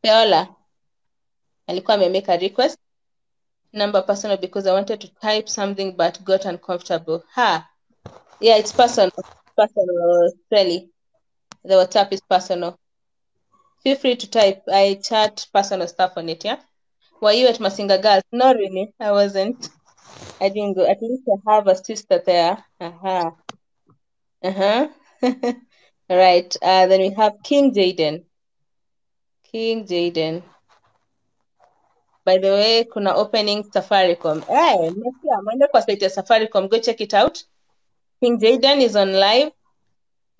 Peola alikuwa amemake a request number personal because I wanted to type something but got uncomfortable. Yeah, it's personal. Sally. The WhatsApp is personal. Feel free to type. I chat personal stuff on it, yeah? Were you at Masinga Girls? No, really. I wasn't. I didn't go. At least I have a sister there. Right. Then we have King Jaden. King Jaden. By the way, kuna opening Safaricom. Hey, nasikia mwende kwa site ya Safaricom. Go check it out. King Jaden is on live.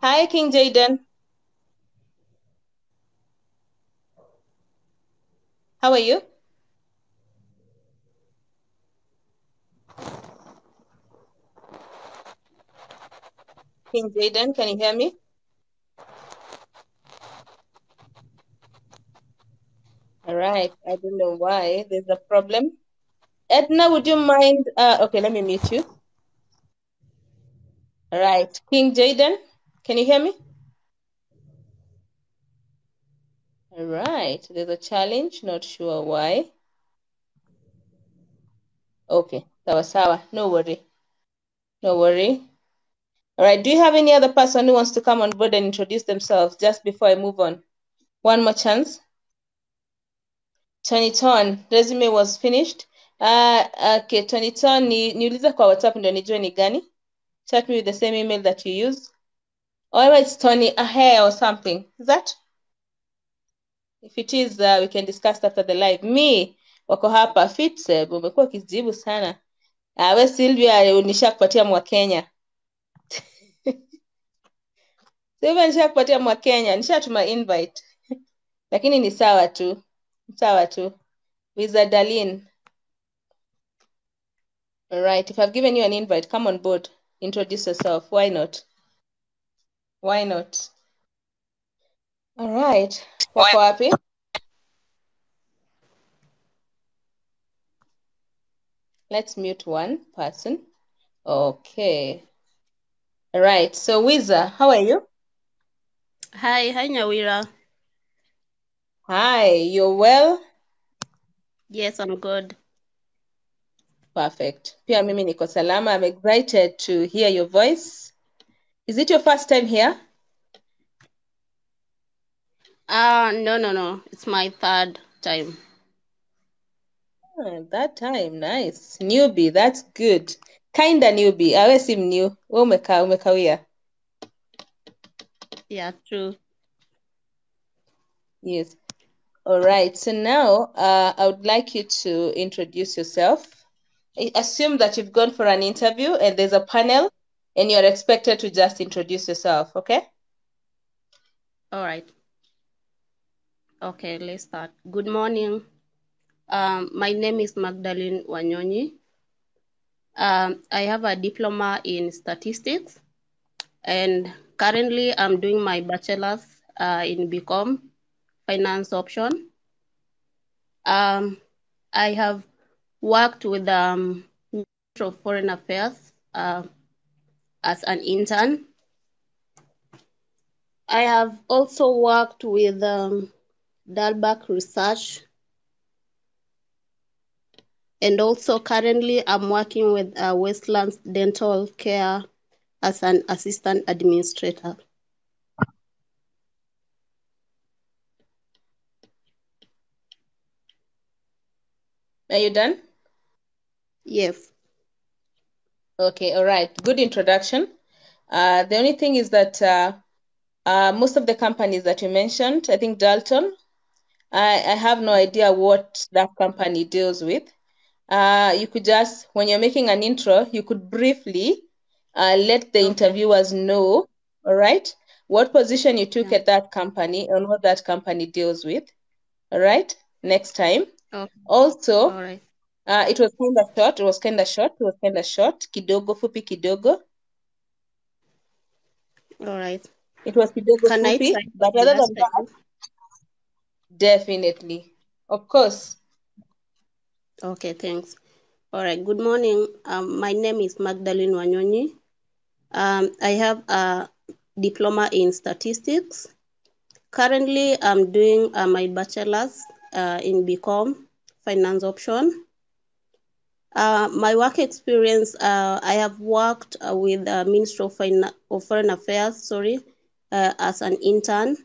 Hi, King Jaden. How are you? King Jaden, can you hear me? All right. I don't know why there's a problem. Edna, would you mind? Okay, let me mute you. All right. King Jaden, can you hear me? All right. There's a challenge. Not sure why. Okay. Sawa sawa. No worry. No worry. All right. Do you have any other person who wants to come on board and introduce themselves just before I move on? One more chance. Tony Ton, resume was finished. Okay, Tony Ton, niulize kwa WhatsApp ndio nijue ni gani. Chat me with the same email that you use. Or it's Tony Aher or something. Is that? If it is, we can discuss after the live. Me, wako hapa Fitseb, umekuwa ukijibu sana. We Sylvia, nishakupatia Mwakenya. Sylvia, nishakupatia Mwakenya, nishatuma invite. Lakini ni sawa tu. Sawa tu. Wizard Darlene. All right, if I've given you an invite, come on board. Introduce yourself. Why not? Why not? All right. Wako wapi? Let's mute one person. Okay. All right. So, Wiza, how are you? Hi Nyawira. Hi, you're well? Yes, I'm good. Perfect. Pia mimi niko salama. I'm excited to hear your voice. Is it your first time here? No. It's my third time. That time, nice. Newbie, that's good. Kinda newbie. Awe si new. We umekawia. Yeah, true. Yes. All right. So now, I would like you to introduce yourself. Assume that you've gone for an interview and there's a panel and you're expected to just introduce yourself, okay? All right. Okay, let's start. Good morning. My name is Magdalene Wanyonyi. I have a diploma in statistics, and currently I'm doing my bachelor's in BCom finance option. I have worked with Ministry of Foreign Affairs as an intern. I have also worked with Dalbach Research, and also currently I'm working with Westlands Dental Care as an assistant administrator. Are you done? Yes. Okay, all right. Good introduction. The only thing is that most of the companies that you mentioned, I think Dalton, I have no idea what that company deals with. You could just, when you're making an intro, you could briefly let the interviewers know, all right, what position you took at that company and what that company deals with. All right, next time. Also, all right. It was kind of short. It was kind of short. Kidogo, fupi kidogo. All right. It was kidogo Can fupi. I try But other than that, definitely. Of course. Okay, thanks. All right. Good morning. My name is Magdalene Wanyonyi. I have a diploma in statistics, Currently, I'm doing my bachelor's in BCom Finance Option. My work experience, I have worked with the Ministry of Foreign Affairs, as an intern.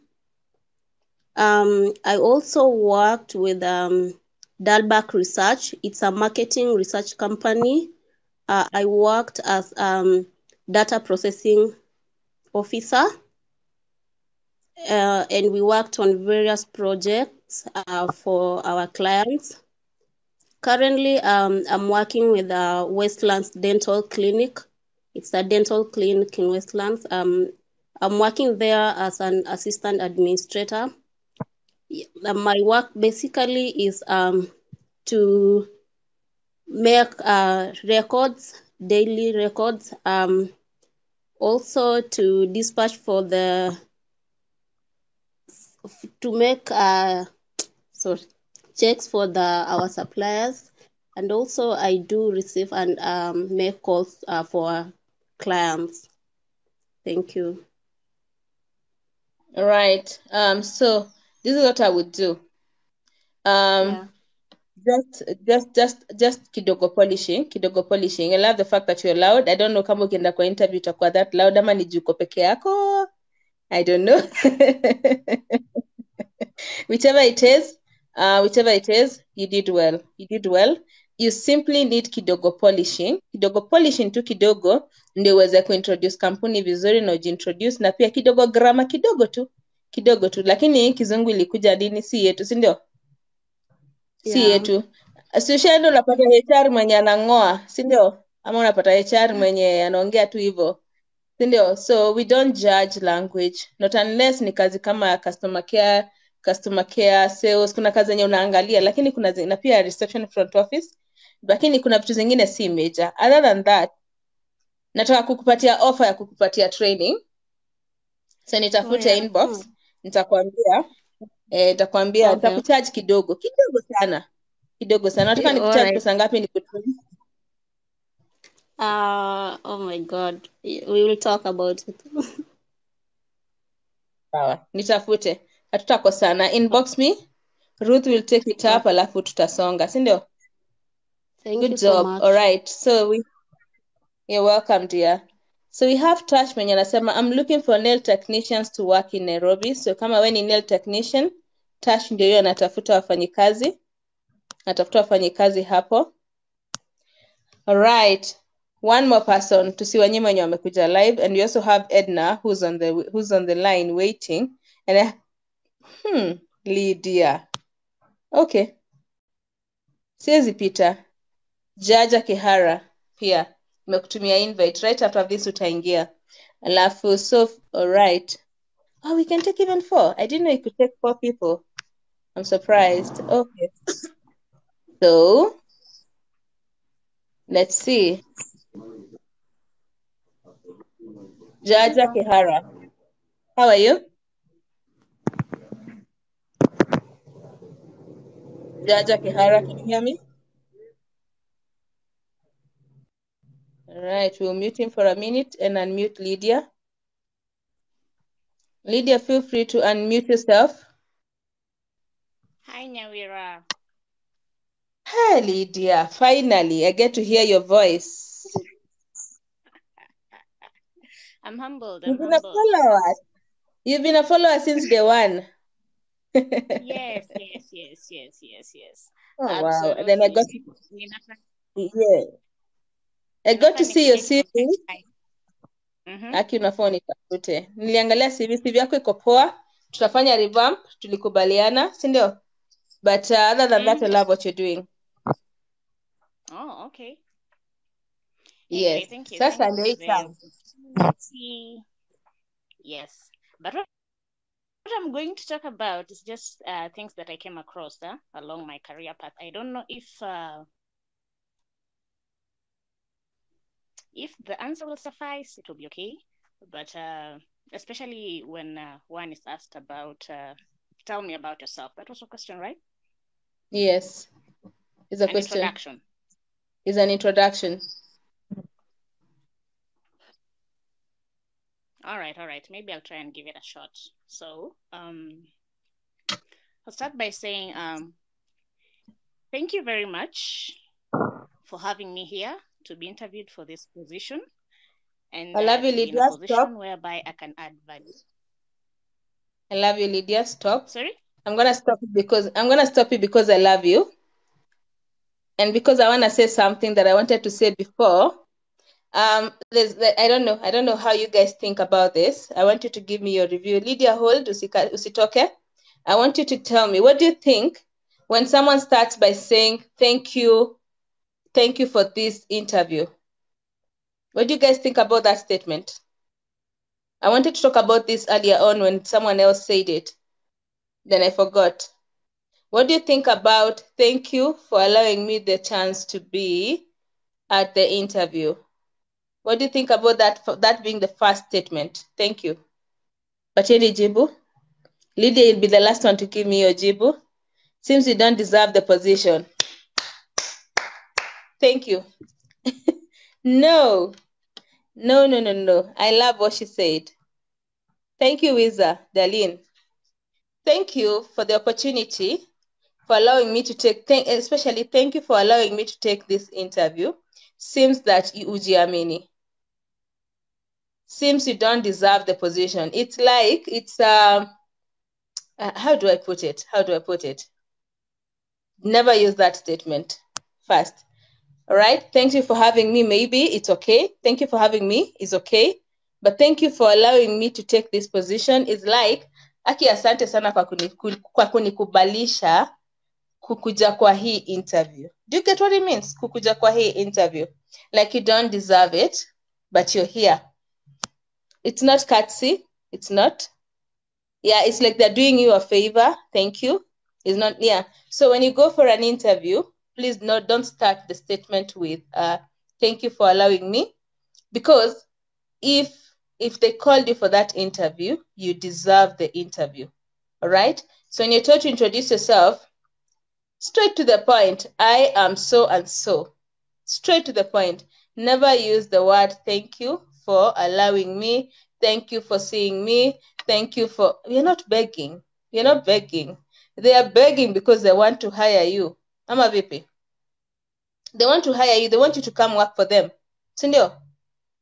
I also worked with Dalbach Research. It's a marketing research company. I worked as data processing officer, and we worked on various projects for our clients. Currently, I'm working with Westlands Dental Clinic. It's a dental clinic in Westlands. I'm working there as an assistant administrator. My work basically is to make records, daily records, also to dispatch to make checks for our suppliers, and also I do receive and make calls for clients. Thank you. All right. So this is what I would do. Yeah. Just kidogo polishing. I love the fact that you're loud. I don't know kama ukienda kwa interview utakuwa that loud ama ni juko peke yako. I don't know. whichever it is, you did well. You simply need kidogo polishing tu kidogo ndio uweze kuintroduce kampuni vizuri na ujiintroduce, na pia kidogo grammar kidogo tu, lakini kizungu ilikuja dini si yetu, si ndio? Si Yeah. yetu. Sishaendo unapata HR mwenye anang'oa, si ndio? Ama unapata HR mwenye anaongea tu hivyo, si ndio? So we don't judge language, not unless ni kazi kama customer care, sales, kuna kazi zenye unaangalia, lakini kuna na pia reception, front office, lakini kuna vitu zingine si major. Other than that, nataka kukupatia offer ya kukupatia training. So nitafute inbox, nitakwambia Okay. nitakucharge kidogo sana. Nataka nikucharge pesa ngapi nikutumie? Oh my God. We will talk about it. Sawa, nitafute. Hatutakosana. Inbox me. Ruth will take it up, alafu tutasonga, si ndio? Thank Good you job. so much. All right. So you're welcome, dear. So we have Tash mwenye anasema I'm looking for nail technicians to work in Nairobi. So kama we ni nail technician, Tash ndio hiyo anatafuta wafanyikazi hapo. All right. One more person, tusiwanyime wenye wamekuja live, and we also have Edna who's on the line waiting. And Lydia. Okay. Siwezi pita. Jaja Kihara pia nimekutumia invite. Right after this utaingia. Alafu all right. Oh, we can take even 4. I didn't know you could take 4 people. I'm surprised. Okay. So let's see. Jaja Kihara. How are you? Jaja Kihara, can you hear me? All right, we'll mute him for a minute and unmute Lydia. Lydia, feel free to unmute yourself. Hi, Nyawira. Hi, Lydia. Finally, I get to hear your voice. I'm humbled. You've been a follower. You've been a follower since day one. Yes. Oh, absolutely. wow. And then I got to see your CV. Aki unafaa nitafute. Niliangalia CV yako iko poa. Tutafanya revamp, tulikubaliana, si ndio? But other than that, I love what you're doing. Oh, okay. Yes. Anyway, thank you. Sasa ndio Yes. But what I'm going to talk about is just things that I came across along my career path. I don't know if the answer will suffice, it will be okay. But especially when one is asked about, tell me about yourself. That was a question, right? Yes. It's a question. Introduction. It's an introduction. All right. Maybe I'll try and give it a shot. So, I'll start by saying, thank you very much for having me here to be interviewed for this position and I love you, to be in Lydia. a position Stop. whereby I can add value. I love you, Lydia. Stop. Sorry? I'm gonna stop you because I love you, and because I want to say something that I wanted to say before. I don't know how you guys think about this. I want you to give me your review. Lydia, hold, usitoke. I want you to tell me, what do you think when someone starts by saying, thank you for this interview? What do you guys think about that statement? I wanted to talk about this earlier on when someone else said it. Then I forgot. What do you think about thank you for allowing me the chance to be at the interview? What do you think about that being the first statement? Thank you. Pateni jibu. Lydia will be the last one to give me your jibu. Seems you don't deserve the position. Thank you. No. I love what she said. Thank you, Wiza, Darlene. Thank you for the opportunity, for allowing me to especially thank you for allowing me to take this interview. Seems that you ujiamini. Seems you don't deserve the position. It's like, how do I put it? Never use that statement first. All right. Thank you for having me. Maybe it's okay. Thank you for having me. It's okay. But thank you for allowing me to take this position. It's like, Aki, asante sana kwa kunikubalisha kukuja kwa hii interview. Do you get what it means? Kukuja kwa hii interview. Like you don't deserve it, but you're here. It's not curtsy. It's not. Yeah, it's like they're doing you a favor. Thank you. It's not, yeah. So when you go for an interview, please don't start the statement with thank you for allowing me, because if they called you for that interview, you deserve the interview. All right. So when you're told to introduce yourself, straight to the point. I am so and so. Straight to the point. Never use the word thank you for allowing me. Thank you for seeing me. Thank you for. You're not begging. You're not begging. They are begging because they want to hire you. Ama vipi? They want to hire you. They want you to come work for them. Sindio?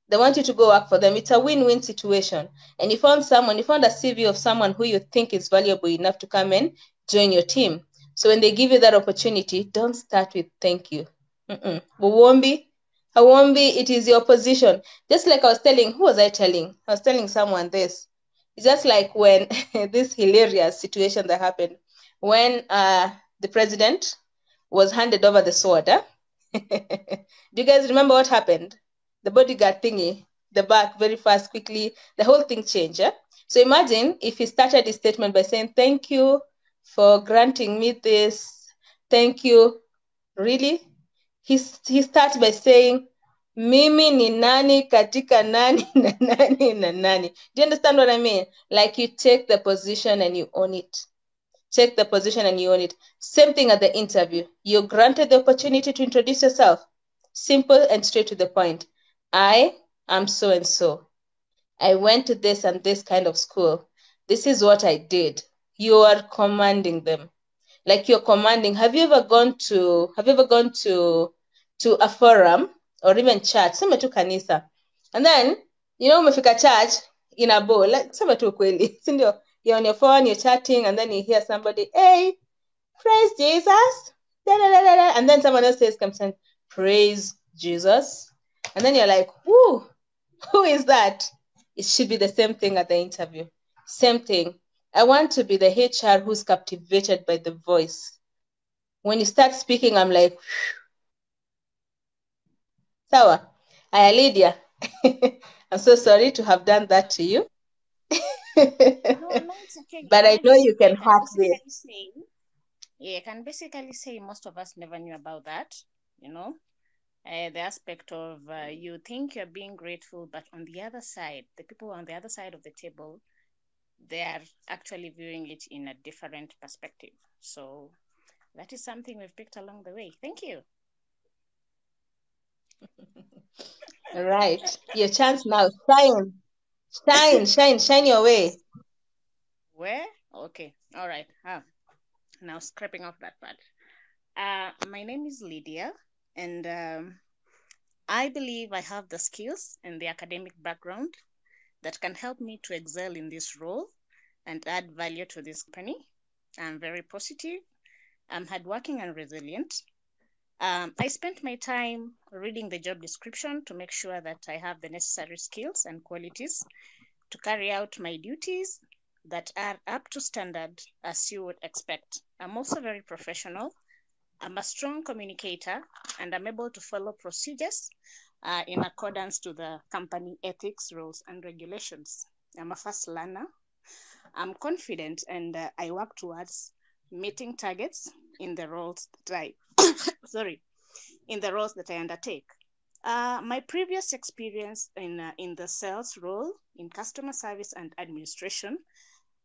They want you to go work for them. It's a win-win situation. And you found a CV of someone who you think is valuable enough to come and join your team. So when they give you that opportunity, don't start with thank you. Hawombi, it is your position. Just like I was telling, who was I telling? I was telling someone this. It's just like when this hilarious situation that happened when the president was handed over the sword. Do you guys remember what happened? The bodyguard thingy, the back, very fast, quickly, the whole thing changed. So imagine if he started his statement by saying, thank you for granting me this. Thank you. Really? He starts by saying, mimi ni nani katika nani na nani na nani. Do you understand what I mean? Like you take the position and you own it. Take the position and you own it. Same thing at the interview. You're granted the opportunity to introduce yourself. Simple and straight to the point. I am so and so. I went to this and this kind of school. This is what I did. You are commanding them. Like you're commanding. Have you ever gone to a forum or even church? Sema tu kanisa. And then, umefika church in a bowl. Like sema tu kweli. Sindio? You're on your phone, you're chatting, and then you hear somebody, hey, praise Jesus. Da, da, da, da, da. And then someone else says, praise Jesus. And then you're like, who is that? It should be the same thing at the interview. Same thing. I want to be the HR who's captivated by the voice. When you start speaking, I'm like, Sawa. Aya, Lydia. I'm so sorry to have done that to you. No, it's okay. But I know you can hack this. I can basically say most of us never knew about that, the aspect of you think you're being grateful, but on the other side, the people on the other side of the table, they are actually viewing it in a different perspective. So that is something we've picked along the way. Thank you. All right. Your chance now. Shine. Shine your way. Where? Okay. All right. Now scraping off that part. My name is Lydia, and I believe I have the skills and the academic background that can help me to excel in this role and add value to this company. I'm very positive. I'm hardworking and resilient. I spent my time reading the job description to make sure that I have the necessary skills and qualities to carry out my duties that are up to standard as you would expect. I'm also very professional. I'm a strong communicator and I'm able to follow procedures in accordance to the company ethics, rules, and regulations. I'm a fast learner. I'm confident and I work towards meeting targets in the roles that I in the roles that I undertake. My previous experience in the sales role, in customer service and administration,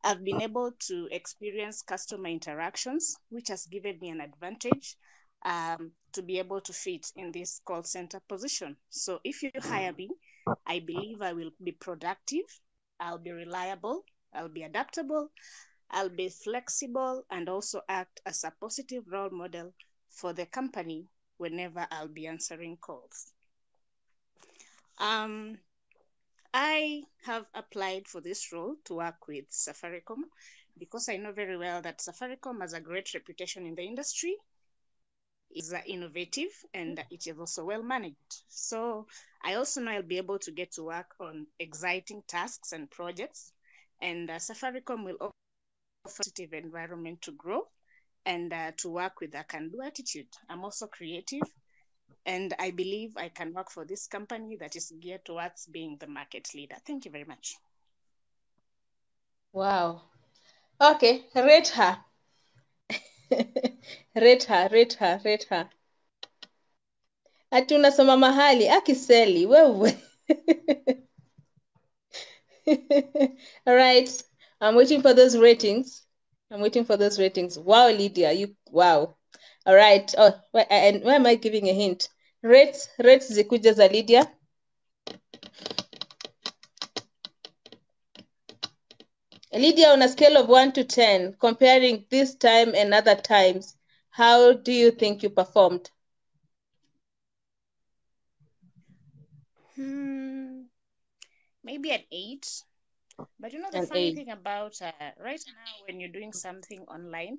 I've been able to experience customer interactions, which has given me an advantage to be able to fit in this call center position. So if you hire me, I believe I will be productive, I'll be reliable, I'll be adaptable, I'll be flexible, and also act as a positive role model for the company whenever I'll be answering calls. I have applied for this role to work with Safaricom because I know very well that Safaricom has a great reputation in the industry, is innovative, and it is also well managed. So I also know I'll be able to get to work on exciting tasks and projects, and Safaricom will offer a positive environment to grow and to work with a can-do attitude. I'm also creative, and I believe I can work for this company that is geared towards being the market leader. Thank you very much. Wow. Okay, rate her. Rate her. Ati unasoma mahali akiseli wewe. All right, I'm waiting for those ratings. Wow, Lydia, wow. All right. Oh, and why am I giving a hint? Rates zikuja za Lydia. Lydia, on a scale of 1 to 10, comparing this time and other times, how do you think you performed? Maybe an 8. But you know, the An funny 8. thing about right now, when you're doing something online,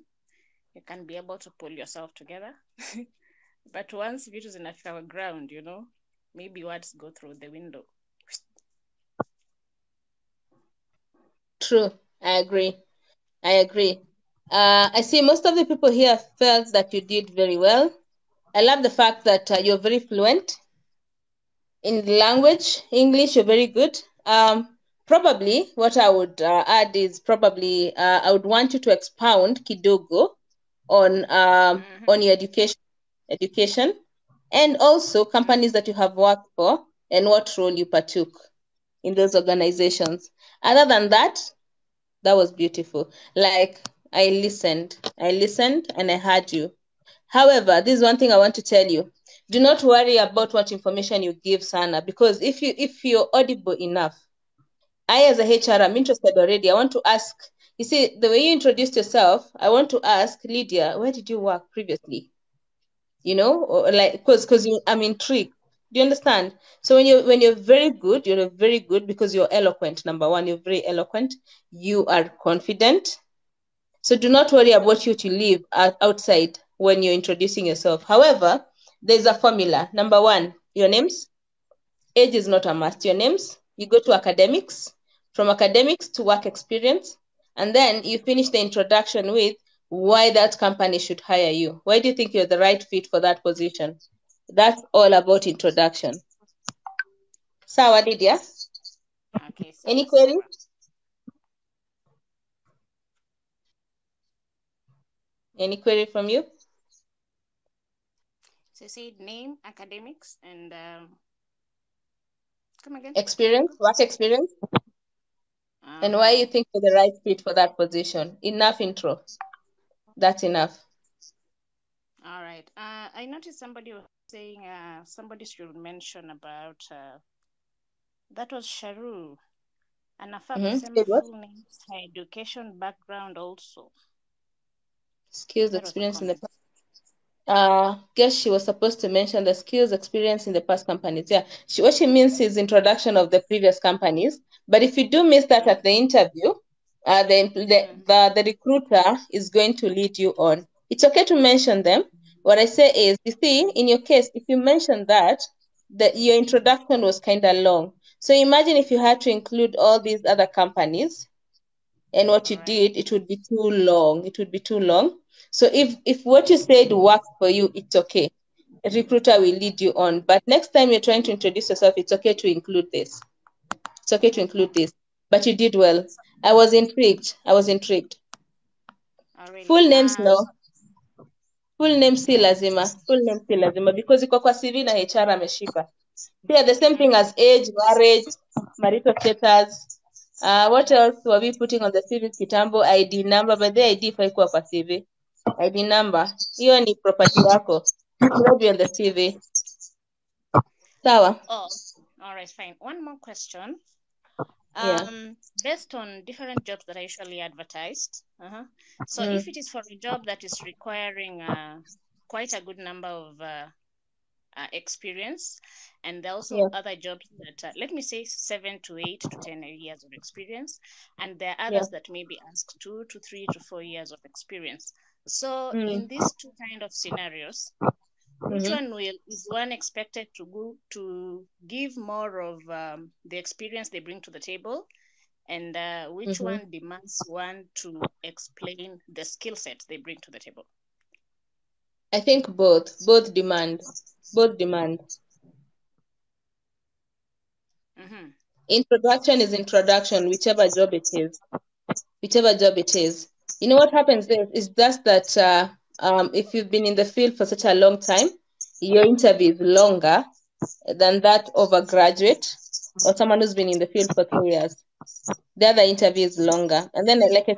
you can be able to pull yourself together. But once vitu zinafika ground, you know, maybe words go through the window. True. I agree. I see most of the people here felt that you did very well. I love the fact that you're very fluent in the language. English, you're very good. Probably what I would add is probably I would want you to expound kidogo on your education, and also companies that you have worked for and what role you partook in those organizations. Other than that, that was beautiful. Like I listened and I heard you. However, this is one thing I want to tell you. Do not worry about what information you give Sana, because if you're audible enough, I as a HR, I'm interested already. I want to ask, you see, the way you introduced yourself, I want to ask Lydia, where did you work previously? You know, or like because I'm intrigued. Do you understand? So when you're very good because you're eloquent. Number one, you're very eloquent. You are confident. So do not worry about you to leave outside when you're introducing yourself. However, there's a formula. Number one, your names. Age is not a must. Your names. You go to academics. From academics to work experience. And then you finish the introduction with why that company should hire you. Why do you think you're the right fit for that position? That's all about introduction. Sawa, Lydia? Okay. So, Any queries? Any query from you? So you said name, academics, and come again. Experience, work experience. And why you think you're the right fit for that position. Enough intro. That's enough. All right. I noticed somebody was saying somebody should mention about that was Sharu. Anafaa Said kusema what? full names, her education background also. Skills, That was a experience in the comment. guess she was supposed to mention the skills, experience in the past companies. Yeah, what she means is introduction of the previous companies. But if you do miss that at the interview, the recruiter is going to lead you on. It's okay to mention them. What I say is, you see, in your case, if you mention that, your introduction was kind of long. So imagine if you had to include all these other companies, and what you Right. did, it would be too long. It would be too long. So if what you said works for you, it's okay. A recruiter will lead you on. But next time you're trying to introduce yourself, it's okay to include this. It's okay to include this. But you did well. I was intrigued. Oh, really? Full names no. Full name si lazima. Full name si lazima because iko kwa CV na HR ameshika. Yeah, the same thing as age, marriage, marital status. What else were we putting on the CV kitambo? ID number, but the ID haikuwa kwa CV. ID number. Hiyo ni property yako. It should be on the CV. Sawa? Oh, all right, fine. One more question. Yeah. Based on different jobs that I usually advertised. So if it is for a job that is requiring quite a good number of experience, and there are also other jobs that let me say 7 to 8 to 10 years of experience, and there are others that maybe ask 2 to 3 to 4 years of experience. So in these two kind of scenarios, which one is one expected to go to give more of the experience they bring to the table, and which one demands one to explain the skill set they bring to the table? I think both demand. Introduction is introduction, whichever job it is. You know what happens is just that if you've been in the field for such a long time, your interview is longer than that of a graduate or someone who's been in the field for 2 years. The other interview is longer. And then, like I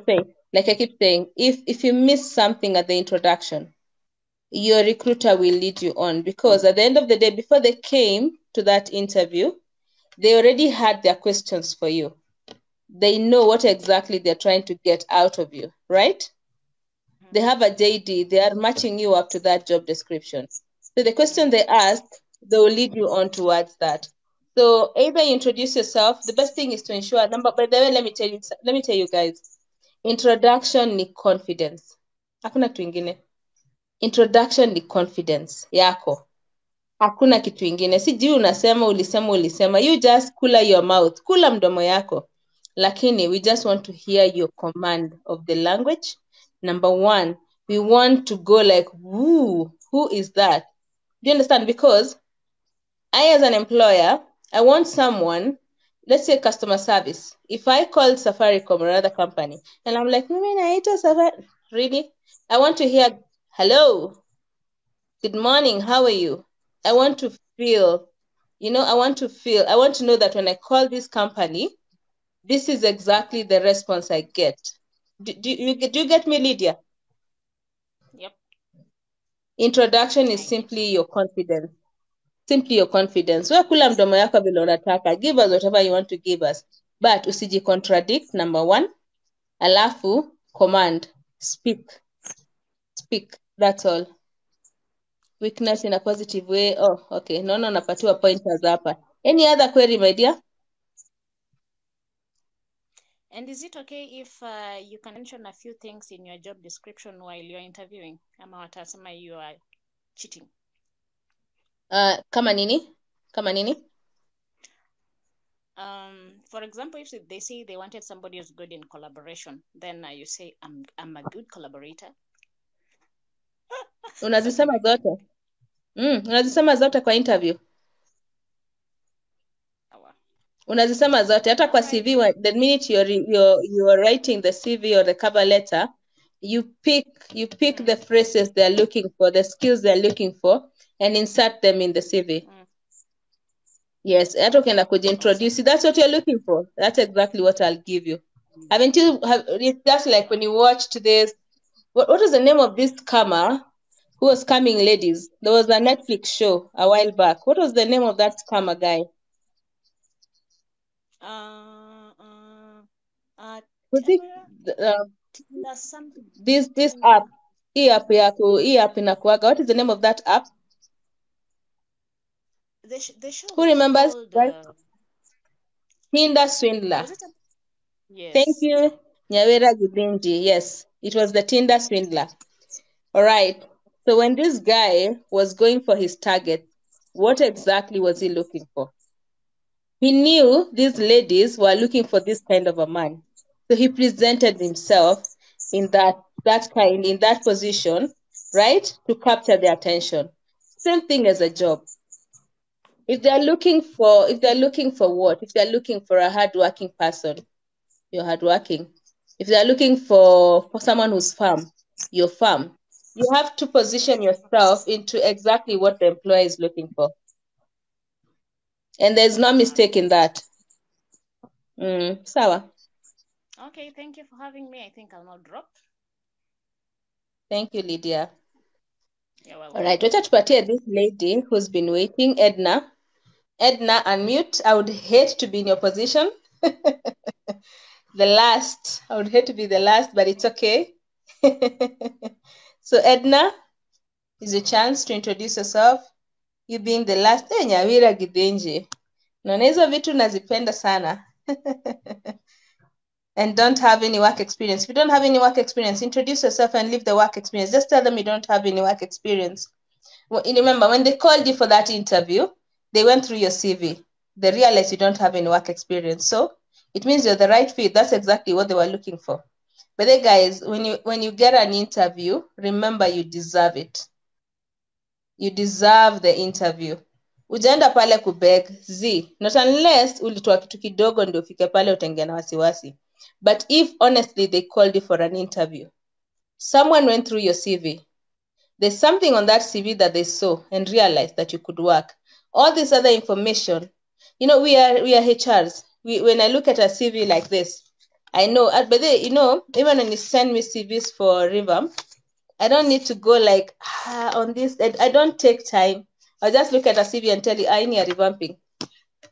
keep saying, if you miss something at the introduction, your recruiter will lead you on, because at the end of the day, before they came to that interview, they already had their questions for you. They know what exactly they're trying to get out of you, right? They have a JD, they are matching you up to that job description. So the question they ask, they will lead you on towards that. So either you introduce yourself, the best thing is to ensure number. By the way, let me tell you guys, introduction ni confidence. Hakuna kitu ingine. Introduction ni confidence yako. Hakuna kitu ingine. Sijui ulisema. You just kula your mouth. Kula mdomo yako. Lakini we just want to hear your command of the language. Number one, we want to go like, woo, who is that? Do you understand? Because I, as an employer, I want someone, let's say customer service. If I call Safaricom or another company and I'm like, really? I want to hear, hello, good morning, how are you? I want to feel, I want to know that when I call this company, this is exactly the response I get. Do you get me, Lydia? Yep. Introduction is simply your confidence. Simply your confidence. Wewe kula mdomo yako vile unataka. Give us whatever you want to give us. But usiji contradict, number one. Alafu, command. Speak. That's all. Weakness in a positive way. Oh, okay. No, napatiwa pointers hapa. Any other query, my dear? And is it okay if you can mention a few things in your job description while you're interviewing? Ama watasema you are cheating. Kama nini? For example, if they say they wanted somebody who's good in collaboration, then you say, I'm a good collaborator. Unazisema zote. Unazisema zote kwa interview. Unazisema zote hata kwa CV. The minute you're writing the CV or the cover letter, you pick the phrases they're looking for, the skills they're looking for, and insert them in the CV. Yes, hata ukienda kujiintroduce, that's what you're looking for. That's exactly what I'll give you. It's just like when you watched this, what was the name of this scammer who was scamming ladies? There was a Netflix show a while back. What was the name of that scammer guy? Boutique, There's something. this app, hii app inakuaga. What is the name of that app? The show Who was remembers? called, Right? Tinder Swindler. was it yes. Thank you, Nyawera Gidinji. Yes, it was the Tinder Swindler. All right. So when this guy was going for his target, what exactly was he looking for? He knew these ladies were looking for this kind of a man. So he presented himself in that position, right? To capture their attention. Same thing as a job. If they're looking for what? If they're looking for a hardworking person, you're hardworking. If they're looking for someone who's firm, you're firm. You have to position yourself into exactly what the employer is looking for. And there's no mistake in that. Sawa. Okay, thank you for having me. I think I'll not drop. Thank you, Lydia. You're welcome. All right, wacha tupatie this lady who's been waiting, Edna. Edna, unmute. I would hate to be in your position. The last. I would hate to be the last, but it's okay. So Edna, is your chance to introduce yourself. You being the last. Nyawira Gidinji. Naona hizo vitu nazipenda sana. And don't have any work experience. If you don't have any work experience, introduce yourself and leave the work experience. Just tell them you don't have any work experience. Well, remember, when they called you for that interview, they went through your CV. They realized you don't have any work experience. So it means you're the right fit. That's exactly what they were looking for. But then, guys, when you get an interview, remember you deserve it. You deserve the interview. Ujaenda pale kubeg not unless ulitoa kitu kidogo ndio ufike pale utaingia na wasiwasi. But if honestly they called you for an interview, someone went through your CV, there's something on that CV that they saw and realized that you could work. All this other information, we are HRs. When I look at a CV like this, I know, but even when you send me CVs for revamp, I don't need to go like on this. I don't take time. I'll just look at a CV and tell you, I need a revamping.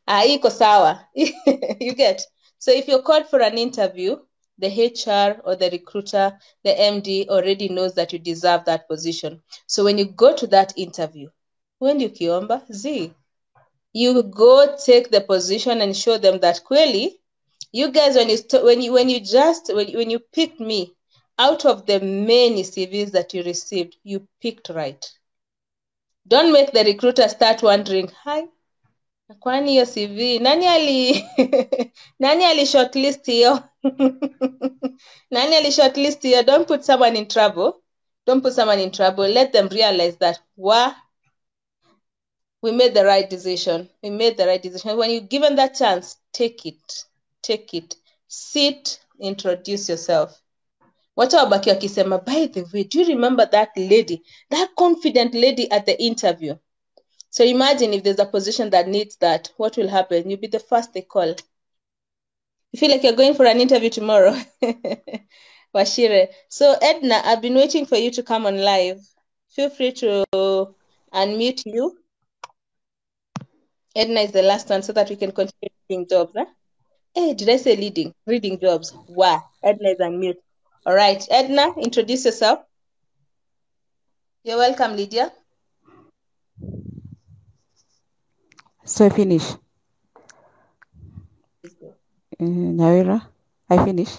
Iko sawa. You get. So if you're called for an interview, the HR or the recruiter, the MD already knows that you deserve that position. So when you go to that interview, when you kiomba, you go take the position and show them that clearly, you guys, when you picked me out of the many CVs that you received, you picked right. Don't make the recruiter start wondering, hi, kwani hiyo CV nani ali shortlist hiyo? Nani ali shortlist hiyo? Don't put someone in trouble. Let them realize that we made the right decision. When you're given that chance, take it. Sit, introduce yourself. Wacha wabaki wakisema, by the way, do you remember that lady, that confident lady at the interview? So imagine if there's a position that needs that, what will happen? You'll be the first they call. You feel like you're going for an interview tomorrow. Washire. So Edna, I've been waiting for you to come on live. Feel free to unmute you. Edna is the last one so that we can continue reading jobs. Huh? Hey, did I say reading jobs? Wow, Edna is unmute. All right, Edna, introduce yourself. You're welcome, Lydia. So I finish. Nyawira, I finish.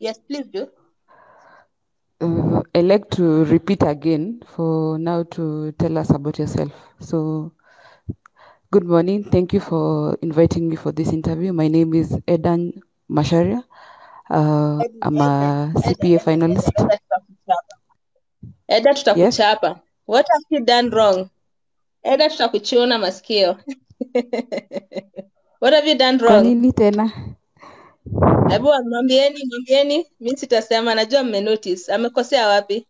Yes, please do. I'd like to repeat again for now to tell us about yourself. So, good morning. Thank you for inviting me for this interview. My name is Edan Masharia. I'm a CPA finalist. Eda tutakuchapa. What have you done wrong? Eda tutakuchuna masikio. What have you done wrong? Kwa nini tena? Hebu mwambieni, mimi sitasema, najua mmenotice. Amekosea wapi?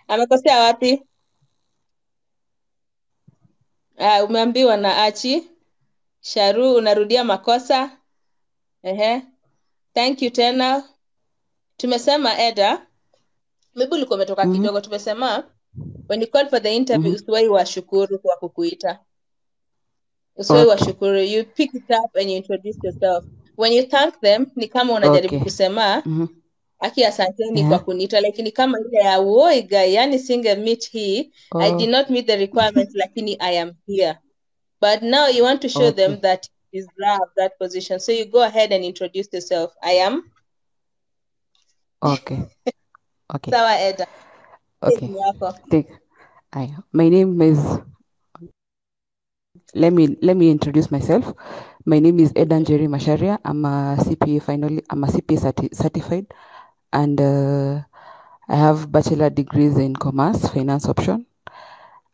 Amekosea wapi? Umeambiwa na Achi. Sharu, unarudia makosa. Thank you tena. Tumesema Eda, maybe ulikuwa umetoka kidogo. Tumesema when you call for the interview, usiwahi washukuru kwa kukuita. Usiwahi washukuru. You pick it up and you introduce yourself. when you thank them ni kama unajaribu Okay. kusema aki asanteni Yeah. kwa kuniita, lakini kama ile ya woi guy, yani singe meet hii, I did not meet the requirements lakini I am here. But now you want to show them Okay. that you deserve that position. So you go ahead and introduce yourself. I am. Okay. Okay. Sawa Eda. Okay. Ni yako. My name is, let me introduce myself. My name is Edan Jerry Masharia. I'm a CPA certified, and I have bachelor degrees in commerce, finance option,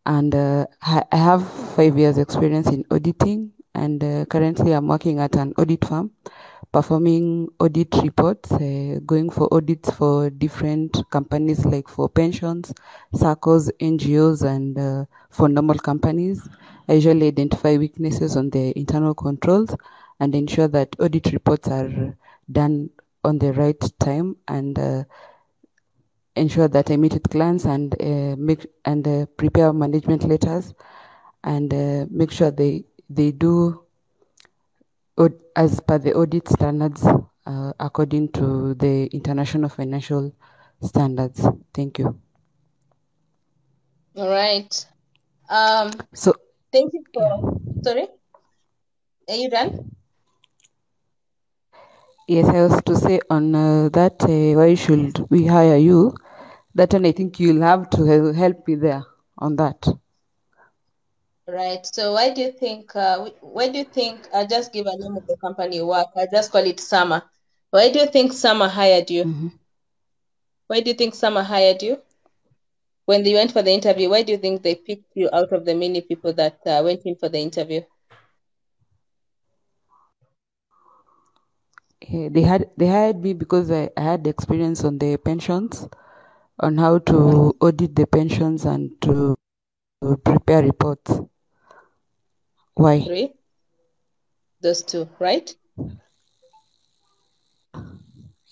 and I have 5 years experience in auditing, and currently I'm working at an audit firm, performing audit reports, going for audits for different companies, like for pensions, SACCOs, NGOs, and for normal companies. I usually identify weaknesses on the internal controls and ensure that audit reports are done on the right time, and ensure that I meet with clients and prepare management letters, and make sure they do as per the audit standards, according to the international financial standards. Thank you. All right. So Thank you for, sorry? Are you done? yes, I was to say on that, why should we hire you? That one, I think you'll have to help me there on that. Right. So why do you think, I'll just give a name of the company you work. I'll just call it Summer. Why do you think Summer hired you? Why do you think Summer hired you? When they went for the interview, why do you think they picked you out of the many people that went in for the interview? They hired me because I had experience on the pensions, on how to audit the pensions and to prepare reports. Why? 3. Those 2, right?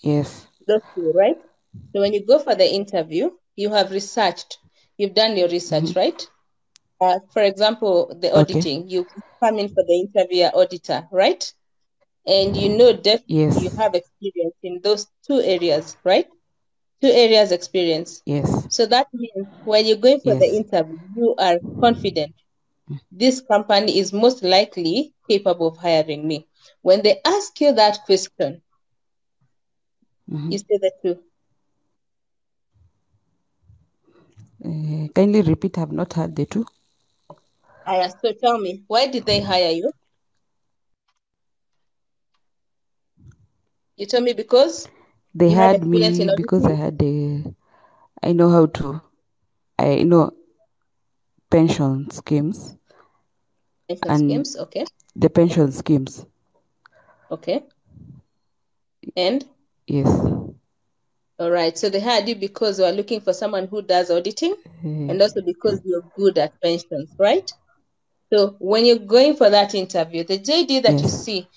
Yes. Those 2, right? So when you go for the interview, you have researched. You've done your research, right? For example, the auditing. You come in for the interview auditor, right? And you know definitely you have experience in those 2 areas, right? 2 areas experience. Yes. So that means when you're going for the interview, you are confident. This company is most likely capable of hiring me. When they ask you that question, you say the 2. Kindly repeat. I've not heard the 2. So tell me, why did they hire you? You told me because they had hired me because I know pension schemes. Schemes, okay. The pension schemes. Okay. And? Yes. All right. So they hired you because they were looking for someone who does auditing and also because you're good at pensions, right? So when you're going for that interview, the JD that you see,